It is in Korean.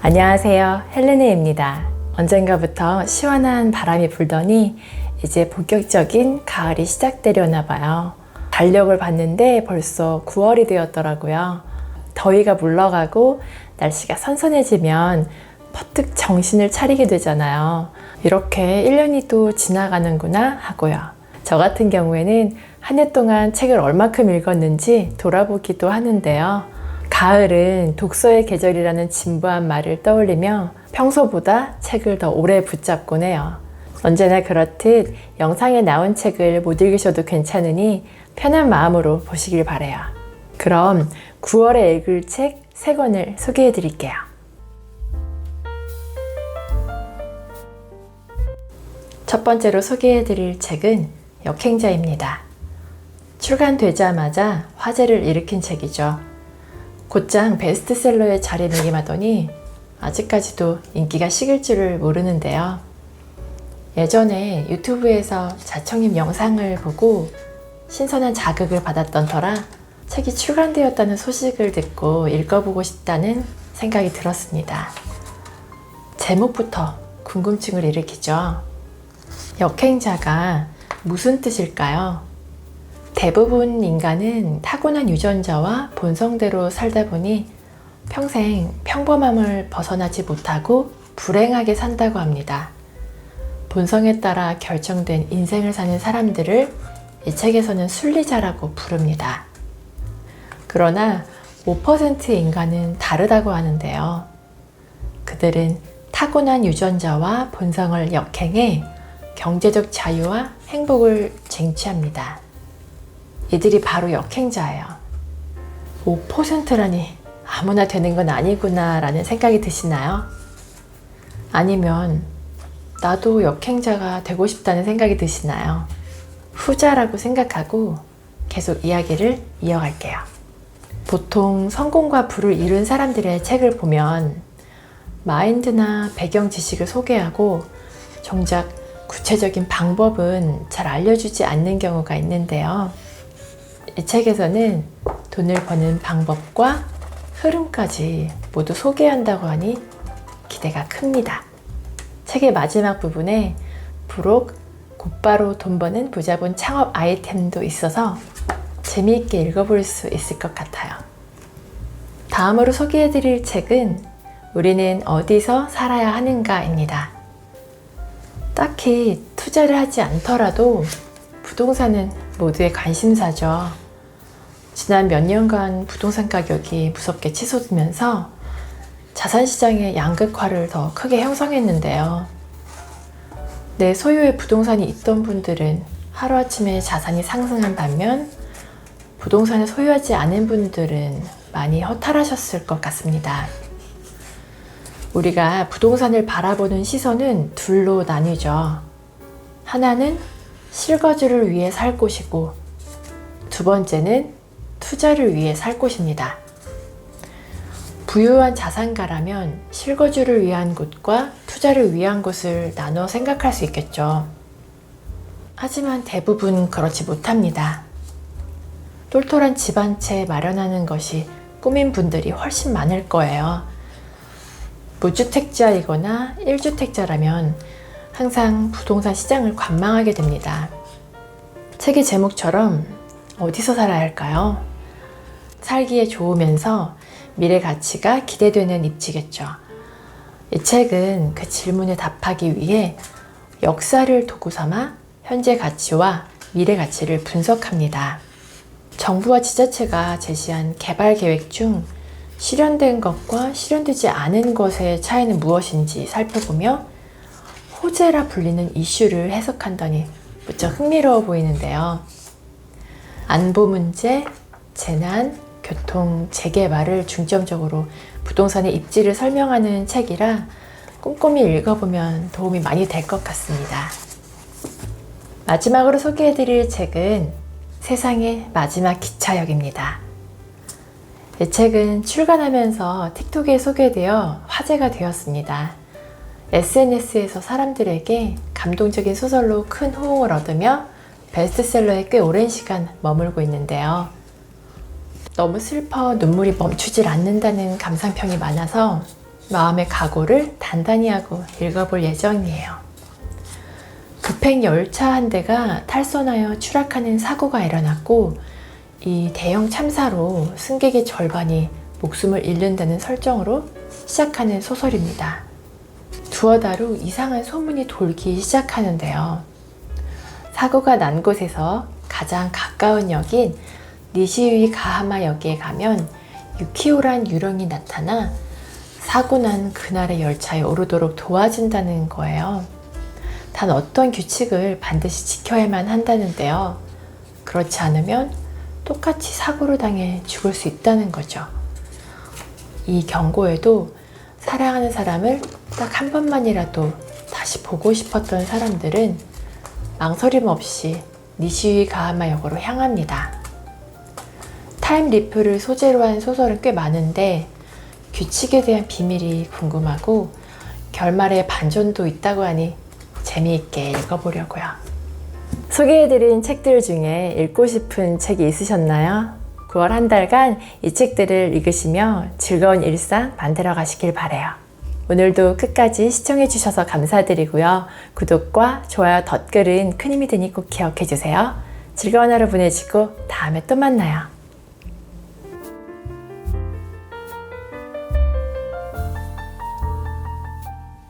안녕하세요, 헬레네입니다. 언젠가부터 시원한 바람이 불더니 이제 본격적인 가을이 시작되려나 봐요. 달력을 봤는데 벌써 9월이 되었더라고요. 더위가 물러가고 날씨가 선선해지면 퍼뜩 정신을 차리게 되잖아요. 이렇게 1년이 또 지나가는구나 하고요. 저 같은 경우에는 한 해 동안 책을 얼마큼 읽었는지 돌아보기도 하는데요. 가을은 독서의 계절이라는 진부한 말을 떠올리며 평소보다 책을 더 오래 붙잡곤 해요. 언제나 그렇듯 영상에 나온 책을 못 읽으셔도 괜찮으니 편한 마음으로 보시길 바래요. 그럼 9월에 읽을 책 3권을 소개해 드릴게요. 첫 번째로 소개해 드릴 책은 역행자입니다. 출간되자마자 화제를 일으킨 책이죠. 곧장 베스트셀러에 자리매김하더니 아직까지도 인기가 식을 줄을 모르는데요. 예전에 유튜브에서 자청님 영상을 보고 신선한 자극을 받았던 터라 책이 출간되었다는 소식을 듣고 읽어보고 싶다는 생각이 들었습니다. 제목부터 궁금증을 일으키죠. 역행자가 무슨 뜻일까요? 대부분 인간은 타고난 유전자와 본성대로 살다 보니 평생 평범함을 벗어나지 못하고 불행하게 산다고 합니다. 본성에 따라 결정된 인생을 사는 사람들을 이 책에서는 순리자라고 부릅니다. 그러나 5%의 인간은 다르다고 하는데요. 그들은 타고난 유전자와 본성을 역행해 경제적 자유와 행복을 쟁취합니다. 이들이 바로 역행자예요. 5%라니 아무나 되는 건 아니구나 라는 생각이 드시나요? 아니면 나도 역행자가 되고 싶다는 생각이 드시나요? 후자라고 생각하고 계속 이야기를 이어갈게요. 보통 성공과 부를 이룬 사람들의 책을 보면 마인드나 배경 지식을 소개하고 정작 구체적인 방법은 잘 알려주지 않는 경우가 있는데요. 이 책에서는 돈을 버는 방법과 흐름까지 모두 소개한다고 하니 기대가 큽니다. 책의 마지막 부분에 부록 곧바로 돈 버는 부자본 창업 아이템도 있어서 재미있게 읽어볼 수 있을 것 같아요. 다음으로 소개해드릴 책은 우리는 어디서 살아야 하는가입니다. 딱히 투자를 하지 않더라도 부동산은 모두의 관심사죠. 지난 몇 년간 부동산 가격이 무섭게 치솟으면서 자산시장의 양극화를 더 크게 형성했는데요. 내 소유의 부동산이 있던 분들은 하루아침에 자산이 상승한 반면 부동산을 소유하지 않은 분들은 많이 허탈하셨을 것 같습니다. 우리가 부동산을 바라보는 시선은 둘로 나뉘죠. 하나는 실거주를 위해 살 곳이고 두 번째는 투자를 위해 살 곳입니다. 부유한 자산가라면 실거주를 위한 곳과 투자를 위한 곳을 나눠 생각할 수 있겠죠. 하지만 대부분 그렇지 못합니다. 똘똘한 집 한 채 마련하는 것이 꿈인 분들이 훨씬 많을 거예요. 무주택자이거나 1주택자라면 항상 부동산 시장을 관망하게 됩니다. 책의 제목처럼 어디서 살아야 할까요? 살기에 좋으면서 미래 가치가 기대되는 입지겠죠. 이 책은 그 질문에 답하기 위해 역사를 도구 삼아 현재 가치와 미래 가치를 분석합니다. 정부와 지자체가 제시한 개발 계획 중 실현된 것과 실현되지 않은 것의 차이는 무엇인지 살펴보며 호재라 불리는 이슈를 해석한다니 무척 흥미로워 보이는데요. 안보 문제, 재난, 교통, 재개발을 중점적으로 부동산의 입지를 설명하는 책이라 꼼꼼히 읽어보면 도움이 많이 될 것 같습니다. 마지막으로 소개해드릴 책은 세상의 마지막 기차역입니다. 이 책은 출간하면서 틱톡에 소개되어 화제가 되었습니다. SNS에서 사람들에게 감동적인 소설로 큰 호응을 얻으며 베스트셀러에 꽤 오랜 시간 머물고 있는데요. 너무 슬퍼 눈물이 멈추질 않는다는 감상평이 많아서 마음의 각오를 단단히 하고 읽어볼 예정이에요. 급행 열차 한 대가 탈선하여 추락하는 사고가 일어났고, 이 대형 참사로 승객의 절반이 목숨을 잃는다는 설정으로 시작하는 소설입니다. 두어 달 후 이상한 소문이 돌기 시작하는데요. 사고가 난 곳에서 가장 가까운 역인 니시유이 가하마 역에 가면 유키오란 유령이 나타나 사고 난 그날의 열차에 오르도록 도와준다는 거예요. 단 어떤 규칙을 반드시 지켜야만 한다는데요. 그렇지 않으면 똑같이 사고를 당해 죽을 수 있다는 거죠. 이 경고에도 사랑하는 사람을 딱 한 번만이라도 다시 보고 싶었던 사람들은 망설임 없이 니시유이 가하마 역으로 향합니다. 타임리프를 소재로 한 소설은 꽤 많은데 규칙에 대한 비밀이 궁금하고 결말에 반전도 있다고 하니 재미있게 읽어보려고요. 소개해드린 책들 중에 읽고 싶은 책이 있으셨나요? 9월 한 달간 이 책들을 읽으시며 즐거운 일상 만들어 가시길 바라요. 오늘도 끝까지 시청해주셔서 감사드리고요. 구독과 좋아요, 댓글은 큰 힘이 되니 꼭 기억해주세요. 즐거운 하루 보내시고 다음에 또 만나요.